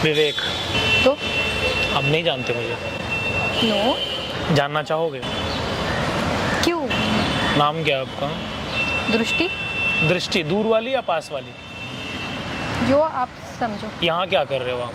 विवेक। तो आप नहीं जानते मुझे? नो। जानना चाहोगे? क्यों? नाम क्या है आपका? दृष्टि। दृष्टि दूर वाली या पास वाली? जो आप समझो। यहाँ क्या कर रहे हो आप?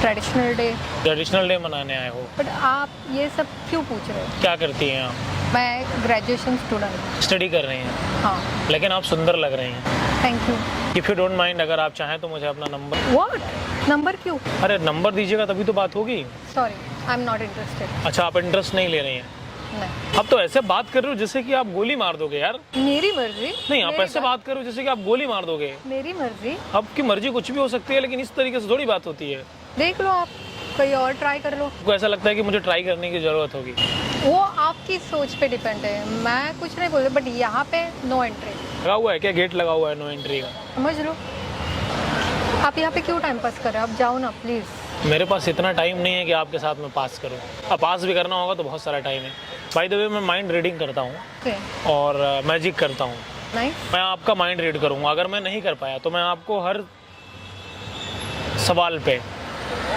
Traditional day. ट्रेडिशनल डे मनाने आए हो? बट आप ये सब क्यों पूछ रहे हो? क्या करती हैं आप? मैं ग्रेजुएशन स्टूडेंट। स्टडी कर रही हैं? हाँ। लेकिन आप सुंदर लग रही हैं। Thank you. If you don't mind, अगर आप चाहें तो मुझे अपना नंबर। व्हाट? नंबर क्यों? अरे नंबर दीजिएगा तभी तो बात होगी। Sorry, I am not interested. अच्छा, आप इंटरेस्ट नहीं ले रही हैं? नहीं। अब तो ऐसे बात कर रहे हो जैसे कि आप गोली मार दोगे यार। मेरी मर्जी। नहीं, आप ऐसे बात कर रहे हो जैसे कि आप गोली मार दोगे। मेरी मर्जी। आपकी मर्जी कुछ भी हो सकती है, लेकिन इस तरीके से थोड़ी बात होती है। देख लो, आप कहीं और ट्राई कर लो। आपको ऐसा लगता है कि मुझे ट्राई करने की ज़रूरत होगी? वो आपकी सोच पे डिपेंड है, मैं कुछ नहीं बोल रही, बट यहाँ पे नो एंट्री लगा हुआ है क्या? गेट लगा हुआ है नो एंट्री का? समझ लो। आप यहाँ पे क्यों टाइम पास कर रहे हो? आप जाओ ना प्लीज़। मेरे पास इतना टाइम नहीं है कि आपके साथ में पास करूं। अब पास भी करना होगा तो बहुत सारा टाइम है। बाय द वे, मैं माइंड रीडिंग करता हूँ और मैजिक करता हूँ। नहीं, मैं आपका माइंड रीड करूँगा। अगर मैं नहीं कर पाया तो मैं आपको हर सवाल पे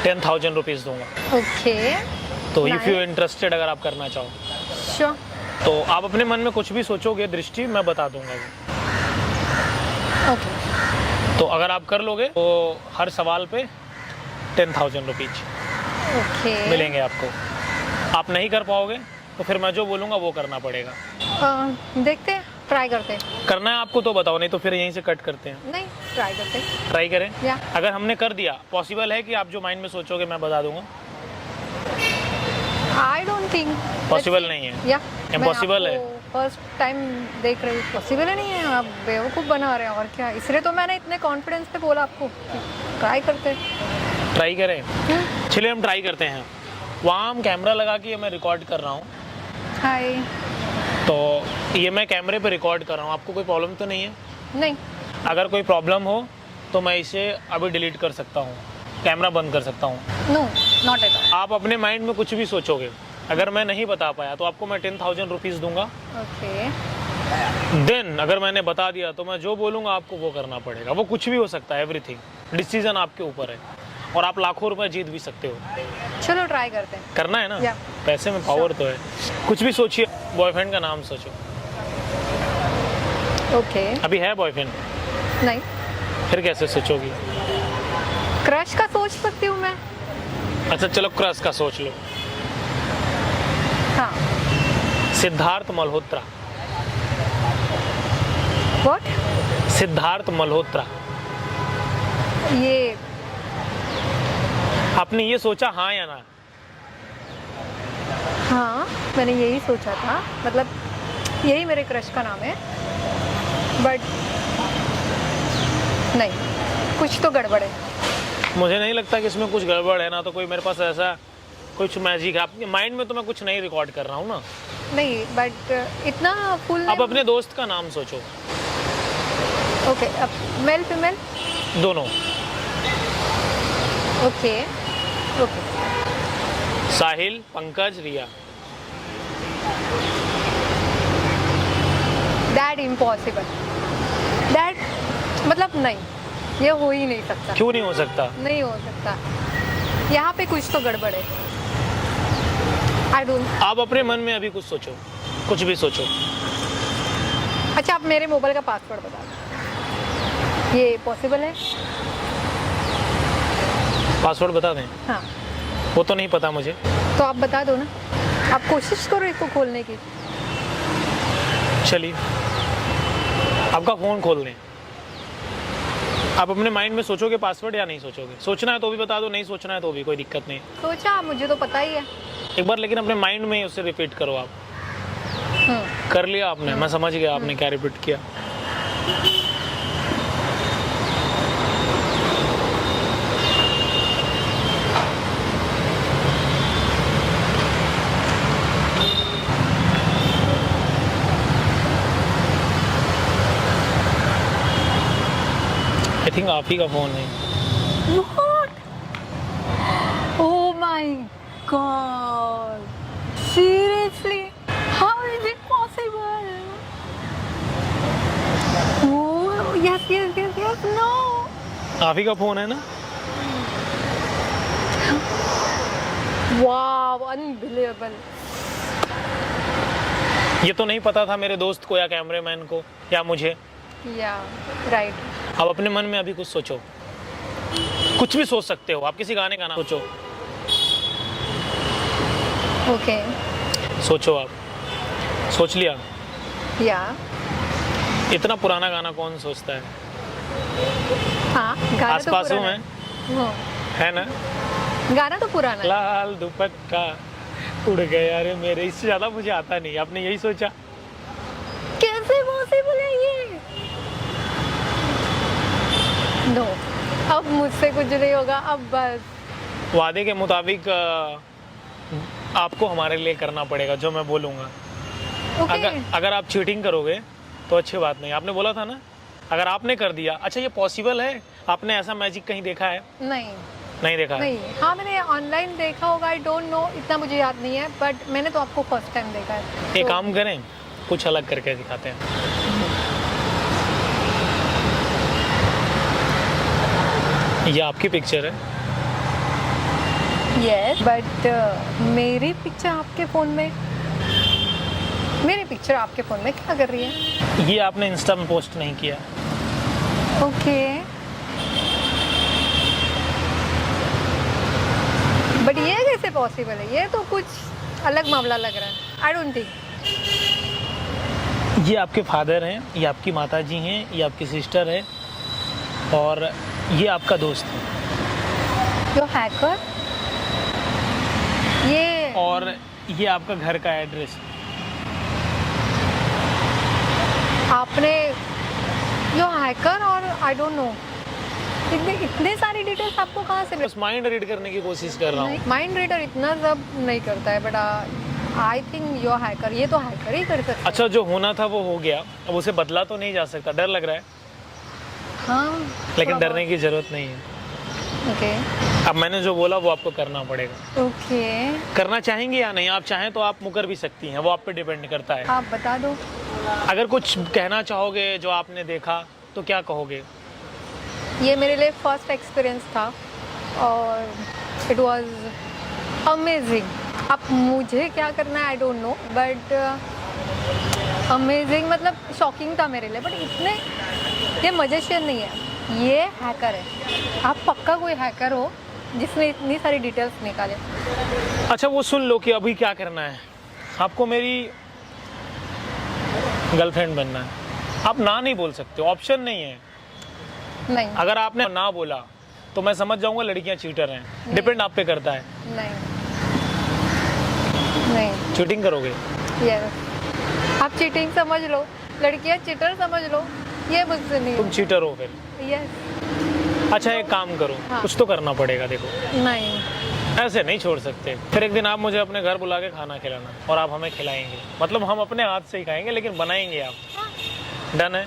10,000 रुपीज़ दूंगा। ओके। तो इफ़ यू इंटरेस्टेड, अगर आप करना चाहो श्योर। तो आप अपने मन में कुछ भी सोचोगे दृष्टि, मैं बता दूंगा वो। ओके। तो अगर आप कर लोगे तो हर सवाल पे 10,000 रुपीज़ ओके मिलेंगे आपको। आप नहीं कर पाओगे तो फिर मैं जो बोलूँगा वो करना पड़ेगा। देखते हैं, ट्राई करते हैं। करना है आपको तो बताओ, नहीं तो फिर यहीं से कट करते हैं। नहीं, ट्राई करते हैं। ट्राई करें? या अगर हमने कर दिया, पॉसिबल है कि आप जो माइंड में सोचोगे मैं बता दूंगा? आई डोंट थिंक पॉसिबल नहीं है। या इम्पॉसिबल है। फर्स्ट टाइम देख रही हूँ, पॉसिबल ही नहीं है। आप बेवकूफ़ बना रहे हैं और क्या। इसलिए तो मैंने इतने कॉन्फिडेंस से बोला आपको, ट्राई करते हैं। ट्राई करें? चलिए हम ट्राई करते हैं। वहाँ हम कैमरा लगा के मैं रिकॉर्ड कर रहा हूँ। हाय। तो ये मैं कैमरे पे रिकॉर्ड कर रहा हूँ, आपको कोई प्रॉब्लम तो नहीं है? नहीं। अगर कोई प्रॉब्लम हो तो मैं इसे अभी डिलीट कर सकता हूँ, कैमरा बंद कर सकता हूँ। No, not at all. आप अपने माइंड में कुछ भी सोचोगे, अगर मैं नहीं बता पाया तो आपको मैं 10,000 रुपीज़ दूंगा। ओके। देन अगर मैंने बता दिया तो मैं जो बोलूँगा आपको वो करना पड़ेगा। वो कुछ भी हो सकता है, एवरीथिंग। डिसीजन आपके ऊपर है और आप लाखों रुपए जीत भी सकते हो। चलो ट्राई करते हैं। करना है ना? या। पैसे में पावर तो है। कुछ भी सोचिए। बॉयफ्रेंड का नाम सोचो। ओके। अभी है बॉयफ्रेंड? नहीं। फिर कैसे सोचोगी? क्रश का सोच सकती हूँ मैं। अच्छा चलो, क्रश का सोच लो। हाँ। सिद्धार्थ मल्होत्रा। व्हाट? सिद्धार्थ मल्होत्रा। ये आपने ये सोचा हाँ या ना? हाँ, मैंने यही सोचा था, मतलब यही मेरे क्रश का नाम है। बट नहीं, कुछ तो गड़बड़ है। मुझे नहीं लगता कि इसमें कुछ गड़बड़ है ना। तो कोई मेरे पास ऐसा कुछ मैजिक है आपके माइंड में, तो मैं कुछ नहीं रिकॉर्ड कर रहा हूँ ना। नहीं, बट इतना फुल। अब अपने दोस्त का नाम सोचो। ओके, अब मेल फीमेल दोनों। Okay okay. Sahil, Pankaj, Riya. That impossible. That मतलब नहीं, ये हो ही नहीं सकता। क्यों नहीं हो सकता? नहीं हो सकता, यहाँ पे कुछ तो गड़बड़ है। I don't. आप अपने मन में अभी कुछ सोचो, कुछ भी सोचो। अच्छा, आप मेरे मोबाइल का पासवर्ड बता दो, ये पॉसिबल है? पासवर्ड बता दें? हाँ। वो तो नहीं पता मुझे। तो आप बता दो ना, आप कोशिश करो इसको खोलने की। चलिए, आपका फ़ोन खोल दें। आप अपने माइंड में सोचोगे पासवर्ड या नहीं सोचोगे? सोचना है तो भी बता दो, नहीं सोचना है तो भी कोई दिक्कत नहीं। सोचा, मुझे तो पता ही है। एक बार लेकिन अपने माइंड में उसे रिपीट करो आप। कर लिया आपने? मैं समझ गया आपने क्या रिपीट किया। आई थिंक आप ही का फ़ोन है। What? Oh my God! Seriously? How is it possible? Oh, yes, yes, yes, yes. No. आप ही का फ़ोन है ना? वाव, अनबिलीवेबल। ये तो नहीं पता था मेरे दोस्त को या कैमरामैन को या मुझे। या राइट। अब अपने मन में अभी कुछ सोचो, कुछ भी सोच सकते हो आप, किसी गाने का नाम सोचो। ओके। सोचो आप, सोच लिया? या इतना पुराना गाना कौन सोचता है? हाँ, गाना तो आसपास हूँ पुराना मैं, है ना? गाना तो पुराना है। लाल दुपट्टा उड़ गया रे मेरे, इससे ज्यादा मुझे आता नहीं। आपने यही सोचा? कैसे पॉसिबल है ये? नो, अब मुझसे कुछ नहीं होगा, अब बस। वादे के मुताबिक आपको हमारे लिए करना पड़ेगा जो मैं बोलूँगा। ओके। अगर आप चीटिंग करोगे तो अच्छी बात नहीं। आपने बोला था ना, अगर आपने कर दिया। अच्छा, ये पॉसिबल है? आपने ऐसा मैजिक कहीं देखा है? नहीं नहीं देखा है? नहीं, हाँ मैंने ऑनलाइन देखा होगा, आई डोंट नो, इतना मुझे याद नहीं है, बट मैंने तो आपको फर्स्ट टाइम देखा है। एक तो- काम करें, कुछ अलग करके दिखाते हैं। ये आपकी पिक्चर है। यस, बट मेरी पिक्चर आपके फ़ोन में, मेरी पिक्चर आपके फ़ोन में क्या कर रही है? ये आपने इंस्टा में पोस्ट नहीं किया। ओके, बट ये कैसे पॉसिबल है? ये तो कुछ अलग मामला लग रहा है। I don't think. ये आपके फादर हैं, ये आपकी माता जी हैं, ये आपकी सिस्टर है और ये आपका दोस्त है। जो हैकर, ये और ये आपका घर का एड्रेस। आपने जो हैकर और आई डोंट नो, इतने सारी डिटेल्स आपको कहाँ से? बस माइंड रीड करने की कोशिश कर रहा हूँ। माइंड रीडर इतना सब नहीं करता है, but I think your hacker, ये तो हैकर ही कर सकता है। अच्छा, जो होना था वो हो गया, अब उसे बदला तो नहीं जा सकता। डर लग रहा है, हाँ, लेकिन डरने की जरूरत नहीं है। ओके अब मैंने जो बोला वो आपको करना पड़ेगा। ओके, करना चाहेंगे या नहीं? आप चाहें तो आप मुकर भी सकती हैं, वो आप पे डिपेंड करता है। आप बता दो। अगर कुछ कहना चाहोगे जो आपने देखा तो क्या कहोगे? ये मेरे लिए फर्स्ट एक्सपीरियंस था और इट वाज अमेजिंग। अब मुझे क्या करना है I don't know, but amazing मतलब शॉकिंग था मेरे लिए। बट इतने, ये मजेशियन नहीं है, ये हैकर है। आप पक्का कोई हैकर हो जिसने इतनी सारी डिटेल्स निकाले। अच्छा, वो सुन लो कि अभी क्या करना है। आपको मेरी गर्लफ्रेंड बनना है। आप ना नहीं बोल सकते, ऑप्शन नहीं है। नहीं अगर आपने ना बोला तो मैं समझ जाऊंगा लड़कियां चीटर हैं। डिपेंड आप पे करता है। नहीं नहीं, चीटिंग करोगे? यस, आप चीटिंग समझ लो, लड़कियां चीटर समझ लो, ये मुझसे नहीं। तुम चीटर हो फिर? यस। अच्छा, एक काम करो, हाँ। कुछ तो करना पड़ेगा। देखो, नहीं, ऐसे नहीं छोड़ सकते। फिर एक दिन आप मुझे अपने घर बुला के खाना खिलाना और आप हमें खिलाएंगे। मतलब हम अपने हाथ से ही खाएंगे, लेकिन बनाएंगे आप। डन है?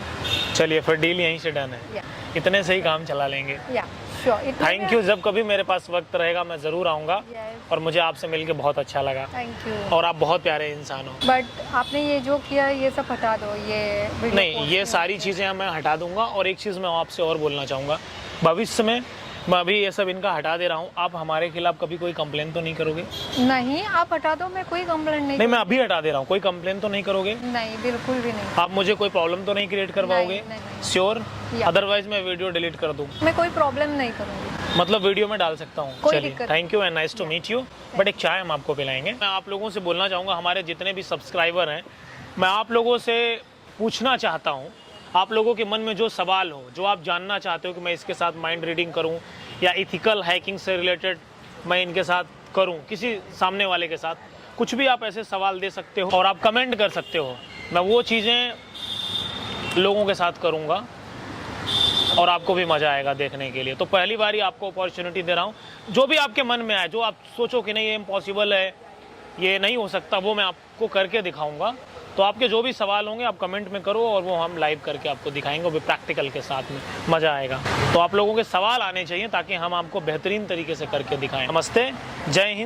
चलिए फिर डील यहीं से डन है। या इतने से ही काम चला लेंगे। या श्योर। Thank you. जब कभी मेरे पास वक्त रहेगा मैं ज़रूर आऊँगा। यस, और मुझे आपसे मिलके बहुत अच्छा लगा थैंक यू। और आप बहुत प्यारे इंसान हो। बट आपने ये जो किया ये सब हटा दो, ये वीडियो नहीं, पोस्ट ये सारी चीज़ें मैं हटा दूंगा। और एक चीज़ मैं आपसे और बोलना चाहूँगा, भविष्य में मैं अभी ये सब इनका हटा दे रहा हूँ, आप हमारे खिलाफ कभी कोई कंप्लेन तो नहीं करोगे? नहीं, आप हटा दो, मैं कोई कंप्लेंट नहीं। नहीं, मैं अभी हटा दे रहा हूँ, कोई कंप्लेन तो नहीं करोगे? नहीं, बिल्कुल भी नहीं। आप मुझे कोई प्रॉब्लम तो नहीं क्रिएट करवाओगे? नहीं, नहीं। श्योर? या। अदरवाइज मैं वीडियो डिलीट कर दूँ? मैं कोई प्रॉब्लम नहीं करूँगी। मतलब वीडियो में डाल सकता हूँ? कोई चलिए, दिक्कत thank you and nice to meet you. But एक चाय हम आपको पिलाएंगे। मैं आप लोगों से बोलना चाहूँगा, हमारे जितने भी सब्सक्राइबर हैं, मैं आप लोगों से पूछना चाहता हूँ, आप लोगों के मन में जो सवाल हो, जो आप जानना चाहते हो कि मैं इसके साथ माइंड रीडिंग करूं या इथिकल हैकिंग से रिलेटेड मैं इनके साथ करूं, किसी सामने वाले के साथ, कुछ भी आप ऐसे सवाल दे सकते हो और आप कमेंट कर सकते हो। मैं वो चीज़ें लोगों के साथ करूंगा और आपको भी मज़ा आएगा देखने के लिए। तो पहली बार ही आपको अपॉर्चुनिटी दे रहा हूँ। जो भी आपके मन में आए, जो आप सोचो कि नहीं ये इम्पॉसिबल है, ये नहीं हो सकता, वो मैं आपको करके दिखाऊंगा। तो आपके जो भी सवाल होंगे आप कमेंट में करो और वो हम लाइव करके आपको दिखाएंगे, वो भी प्रैक्टिकल के साथ में। मज़ा आएगा। तो आप लोगों के सवाल आने चाहिए ताकि हम आपको बेहतरीन तरीके से करके दिखाएं। नमस्ते, जय हिंद।